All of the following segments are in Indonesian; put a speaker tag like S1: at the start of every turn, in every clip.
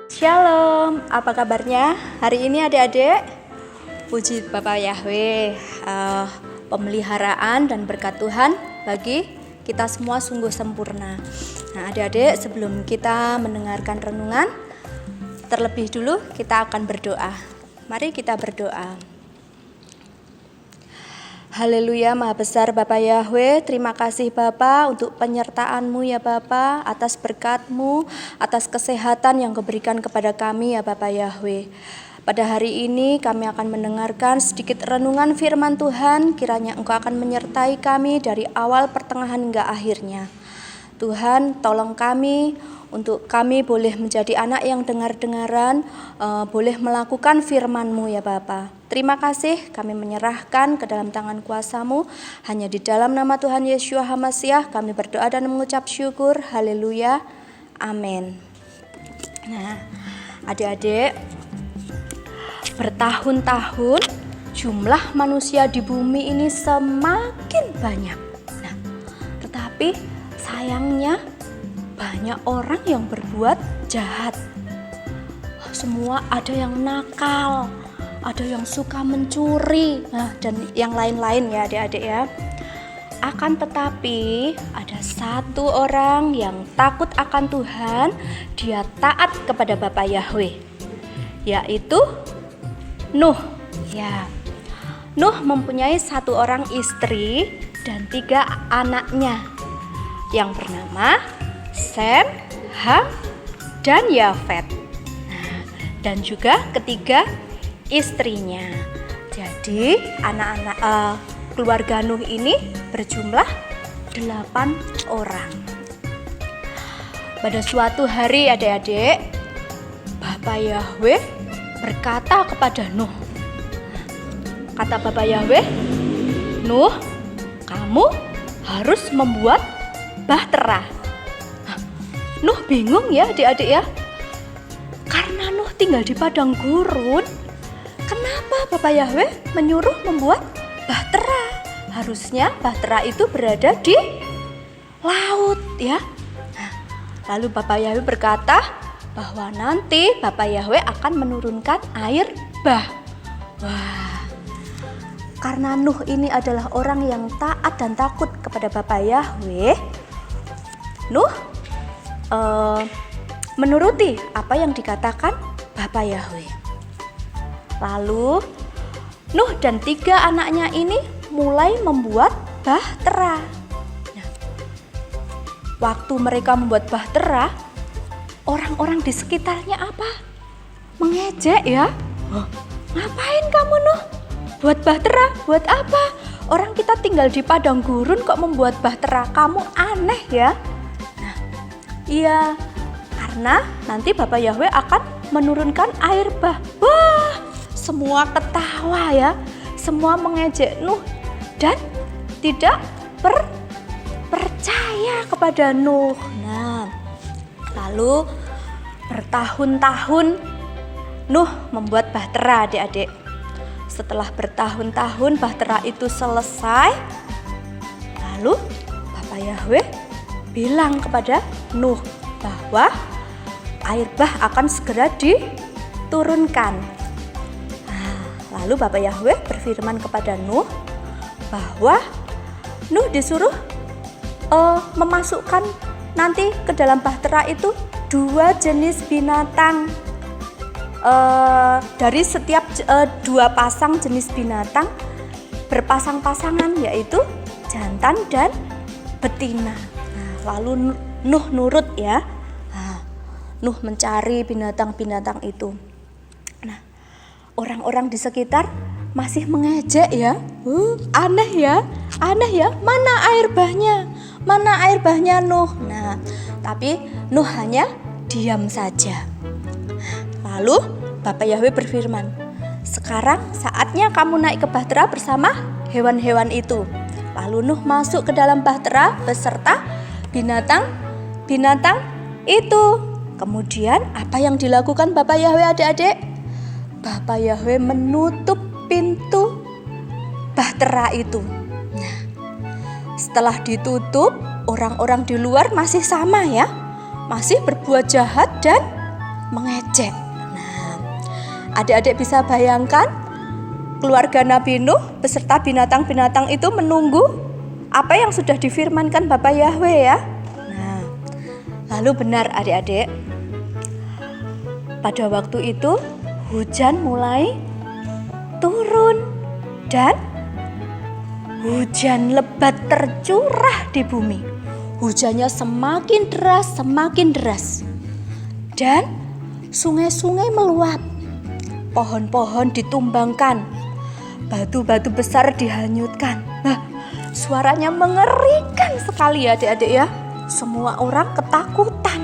S1: Shalom, apa kabarnya hari ini adik-adik? Puji Bapa Yahweh, pemeliharaan dan berkat Tuhan bagi kita semua sungguh sempurna. Nah adik-adik, sebelum kita mendengarkan renungan, terlebih dulu kita akan berdoa. Mari kita berdoa. Haleluya, Maha Besar Bapa Yahweh, terima kasih Bapa untuk penyertaan-Mu ya Bapa, atas berkat-Mu, atas kesehatan yang Kau-berikan kepada kami ya Bapa Yahweh. Pada hari ini kami akan mendengarkan sedikit renungan firman Tuhan, kiranya Engkau akan menyertai kami dari awal pertengahan hingga akhirnya. Tuhan, tolong kami untuk kami boleh menjadi anak yang dengar-dengaran, boleh melakukan firman-Mu ya Bapa. Terima kasih, kami menyerahkan ke dalam tangan kuasa-Mu. Hanya di dalam nama Tuhan Yeshua HaMasiah kami berdoa dan mengucap syukur. Haleluya, amin. Nah, adik-adik, bertahun-tahun jumlah manusia di bumi ini semakin banyak. Nah, tetapi sayangnya banyak orang yang berbuat jahat. Semua ada yang nakal, ada yang suka mencuri, dan yang lain-lain ya adik-adik ya. Akan tetapi ada satu orang yang takut akan Tuhan, dia taat kepada Bapa Yahweh, yaitu Nuh. Ya, Nuh mempunyai satu orang istri dan 3 anaknya yang bernama Sem, Ham, dan Yafet. Dan juga ketiga istrinya. Jadi anak-anak keluarga Nuh ini berjumlah 8 orang. Pada suatu hari adik-adik, Bapa Yahweh berkata kepada Nuh. Kata Bapa Yahweh, Nuh, kamu harus membuat bahtera. Nuh bingung ya adik-adik ya. Karena Nuh tinggal di padang gurun, kenapa Bapa Yahweh menyuruh membuat bahtera? Harusnya bahtera itu berada di laut ya. Lalu Bapa Yahweh berkata bahwa nanti Bapa Yahweh akan menurunkan air bah. Wah, karena Nuh ini adalah orang yang taat dan takut kepada Bapa Yahweh, Nuh menuruti apa yang dikatakan Bapa Yahweh. Lalu Nuh dan 3 anaknya ini mulai membuat bahtera. Waktu mereka membuat bahtera, orang-orang di sekitarnya apa? Mengejek ya. Ngapain kamu Nuh? Buat bahtera? Buat apa? Orang kita tinggal di padang gurun kok membuat bahtera? Kamu aneh ya. Iya, karena nanti Bapa Yahweh akan menurunkan air bah. Wah, semua ketawa ya. Semua mengejek Nuh dan tidak percaya kepada Nuh. Nah, lalu bertahun-tahun Nuh membuat bahtera adik-adik. Setelah bertahun-tahun bahtera itu selesai, lalu Bapa Yahweh bilang kepada Nuh bahwa air bah akan segera diturunkan. Lalu Bapa Yahweh berfirman kepada Nuh bahwa Nuh disuruh memasukkan nanti ke dalam bahtera itu 2 jenis binatang. Dari setiap 2 pasang jenis binatang berpasang-pasangan, yaitu jantan dan betina. Lalu Nuh nurut ya. Nuh mencari binatang-binatang itu. Nah, orang-orang di sekitar masih mengejek ya. Aneh ya. Mana air bahnya? Mana air bahnya Nuh? Nah, tapi Nuh hanya diam saja. Lalu Bapa Yahweh berfirman, sekarang saatnya kamu naik ke bahtera bersama hewan-hewan itu. Lalu Nuh masuk ke dalam bahtera beserta binatang itu. Kemudian apa yang dilakukan Bapa Yahweh adik-adik? Bapa Yahweh menutup pintu bahtera itu. Nah, setelah ditutup, orang-orang di luar masih sama ya, masih berbuat jahat dan mengejek. Nah, adik-adik bisa bayangkan keluarga Nabi Nuh beserta binatang-binatang itu menunggu apa yang sudah difirmankan Bapa Yahweh ya. Nah, lalu benar adik-adik, pada waktu itu hujan mulai turun dan hujan lebat tercurah di bumi. Hujannya semakin deras. Dan sungai-sungai meluap. Pohon-pohon ditumbangkan. Batu-batu besar dihanyutkan. Nah, suaranya mengerikan sekali ya adik-adik ya. Semua orang ketakutan.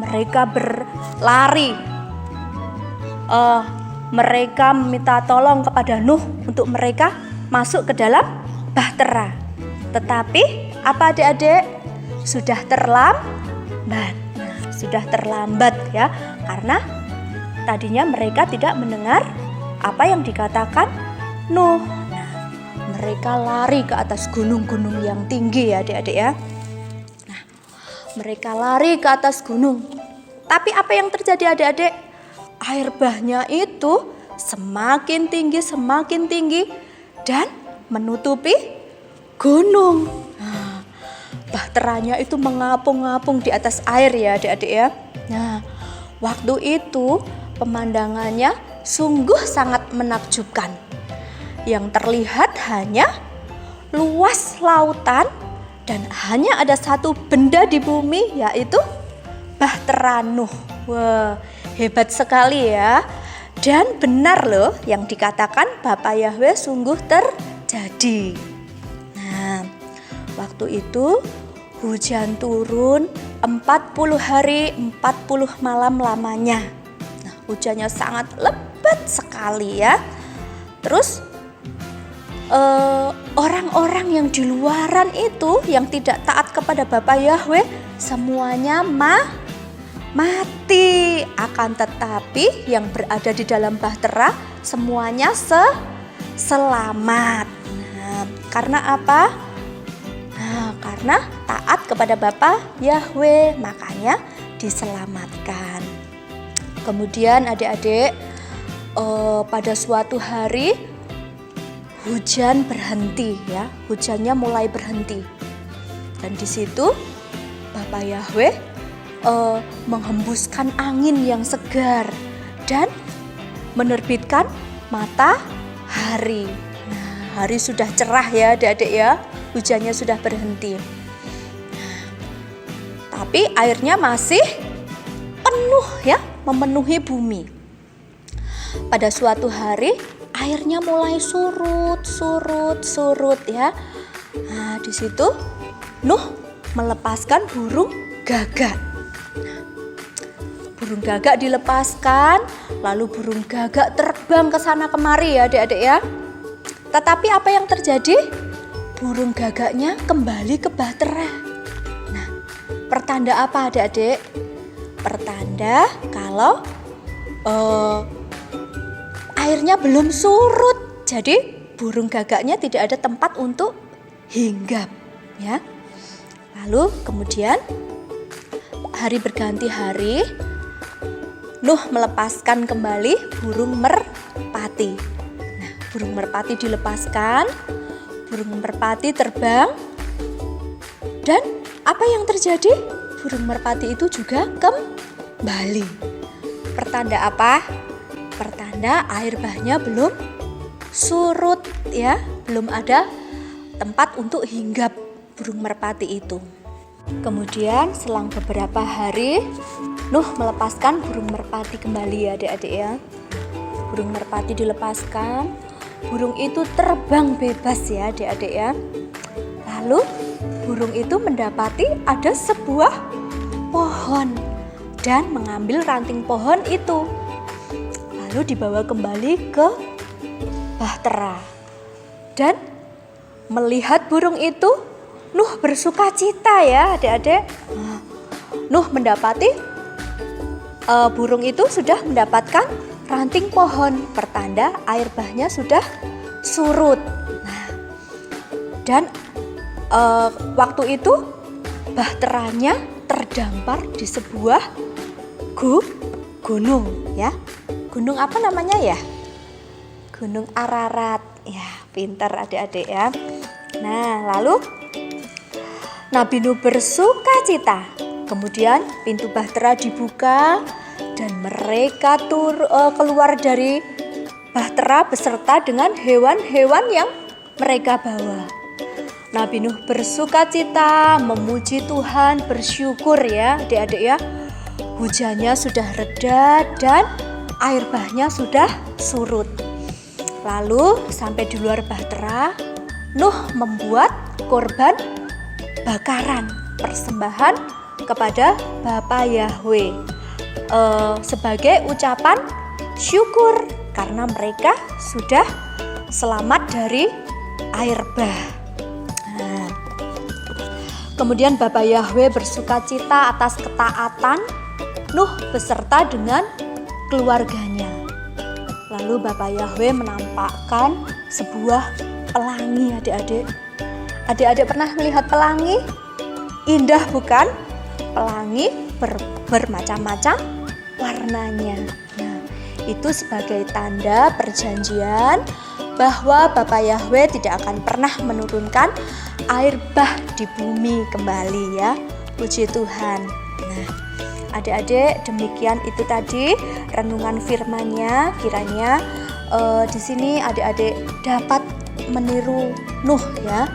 S1: Mereka berlari. Mereka meminta tolong kepada Nuh untuk mereka masuk ke dalam bahtera. Tetapi apa adik-adik? Sudah terlambat ya, karena tadinya mereka tidak mendengar apa yang dikatakan Nuh. Nah, mereka lari ke atas gunung-gunung yang tinggi ya adik-adik ya. Nah, mereka lari ke atas gunung. Tapi apa yang terjadi adik-adik? Air bahnya itu semakin tinggi dan menutupi gunung. Nah, bahteranya itu mengapung-ngapung di atas air ya adik-adik ya. Nah, waktu itu pemandangannya sungguh sangat menakjubkan. Yang terlihat hanya luas lautan dan hanya ada satu benda di bumi, yaitu bahtera Nuh. Wah, hebat sekali ya. Dan benar loh yang dikatakan Bapa Yahweh sungguh terjadi. Nah, waktu itu hujan turun 40 hari 40 malam lamanya. Nah, hujannya sangat lebat sekali ya. Terus orang-orang yang di luaran itu yang tidak taat kepada Bapa Yahweh semuanya mati. Akan tetapi yang berada di dalam bahtera semuanya selamat. Nah, karena apa? Nah, karena taat kepada Bapa Yahweh, makanya diselamatkan. Kemudian adik-adik, pada suatu hari hujan berhenti ya, hujannya mulai berhenti. Dan di situ Bapa Yahweh menghembuskan angin yang segar dan menerbitkan matahari. Nah, hari sudah cerah ya adik-adik ya, hujannya sudah berhenti. Tapi airnya masih penuh ya, memenuhi bumi. Pada suatu hari airnya mulai surut ya. Nah, di situ Nuh melepaskan burung gagak. Burung gagak dilepaskan, lalu burung gagak terbang ke sana kemari ya adik-adik ya. Tetapi apa yang terjadi? Burung gagaknya kembali ke bahtera. Nah, pertanda apa adik-adik? Pertanda kalau airnya belum surut. Jadi burung gagaknya tidak ada tempat untuk hinggap ya. Lalu kemudian hari berganti hari, Nuh melepaskan kembali burung merpati. Nah, burung merpati dilepaskan, burung merpati terbang. Dan apa yang terjadi? Burung merpati itu juga kembali. Pertanda apa? Pertanda air bahnya belum surut ya, belum ada tempat untuk hinggap burung merpati itu. Kemudian selang beberapa hari Nuh melepaskan burung merpati kembali ya adik-adik ya. Burung merpati dilepaskan, burung itu terbang bebas ya adik-adik ya. Lalu burung itu mendapati ada sebuah pohon dan mengambil ranting pohon itu. Lalu dibawa kembali ke bahtera. Dan melihat burung itu, Nuh bersuka cita ya adik-adik. Nuh mendapati burung itu sudah mendapatkan ranting pohon, pertanda air bahnya sudah surut. Nah, dan waktu itu bahteranya terdampar di sebuah gunung ya. Gunung apa namanya ya? Gunung Ararat. Ya, pintar adik-adik ya. Nah, lalu Nabi Nuh bersuka cita. Kemudian pintu bahtera dibuka dan mereka keluar dari bahtera beserta dengan hewan-hewan yang mereka bawa. Nabi Nuh bersuka cita, memuji Tuhan, bersyukur ya adik-adik ya. Hujannya sudah reda dan air bahnya sudah surut. Lalu sampai di luar bahtera, Nuh membuat korban bakaran, persembahan kepada Bapa Yahweh sebagai ucapan syukur karena mereka sudah selamat dari air bah. Nah, kemudian Bapa Yahweh bersukacita atas ketaatan Nuh beserta dengan keluarganya. Lalu Bapa Yahweh menampakkan sebuah pelangi adik-adik. Adik-adik pernah melihat pelangi? Indah bukan? Pelangi bermacam-macam warnanya. Nah, itu sebagai tanda perjanjian bahwa Bapa Yahweh tidak akan pernah menurunkan air bah di bumi kembali ya. Puji Tuhan. Nah, adik-adik, demikian itu tadi renungan firman-Nya. Kiranya di sini adik-adik dapat meniru Nuh ya,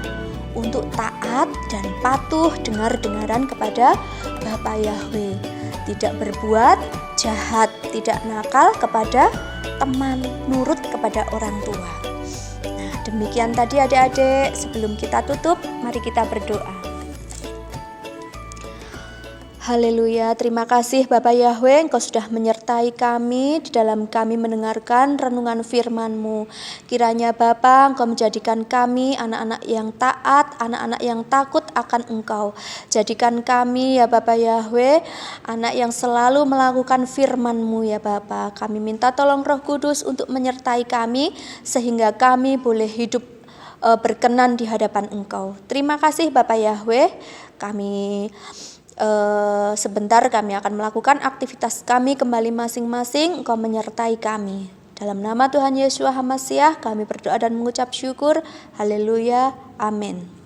S1: untuk taat dan patuh dengar-dengaran kepada Bapa Yahweh, tidak berbuat jahat, tidak nakal kepada teman, nurut kepada orang tua. Nah, demikian tadi adik-adik. Sebelum kita tutup, mari kita berdoa. Haleluya, terima kasih Bapa Yahweh, Engkau sudah menyertai kami di dalam kami mendengarkan renungan firman-Mu. Kiranya Bapa, Engkau menjadikan kami anak-anak yang taat, anak-anak yang takut akan Engkau. Jadikan kami ya Bapa Yahweh, anak yang selalu melakukan firman-Mu ya Bapa. Kami minta tolong Roh Kudus untuk menyertai kami sehingga kami boleh hidup berkenan di hadapan Engkau. Terima kasih Bapa Yahweh. Sebentar kami akan melakukan aktivitas kami kembali masing-masing. Engkau menyertai kami. Dalam nama Tuhan Yeshua HaMasiah kami berdoa dan mengucap syukur. Haleluya. Amin.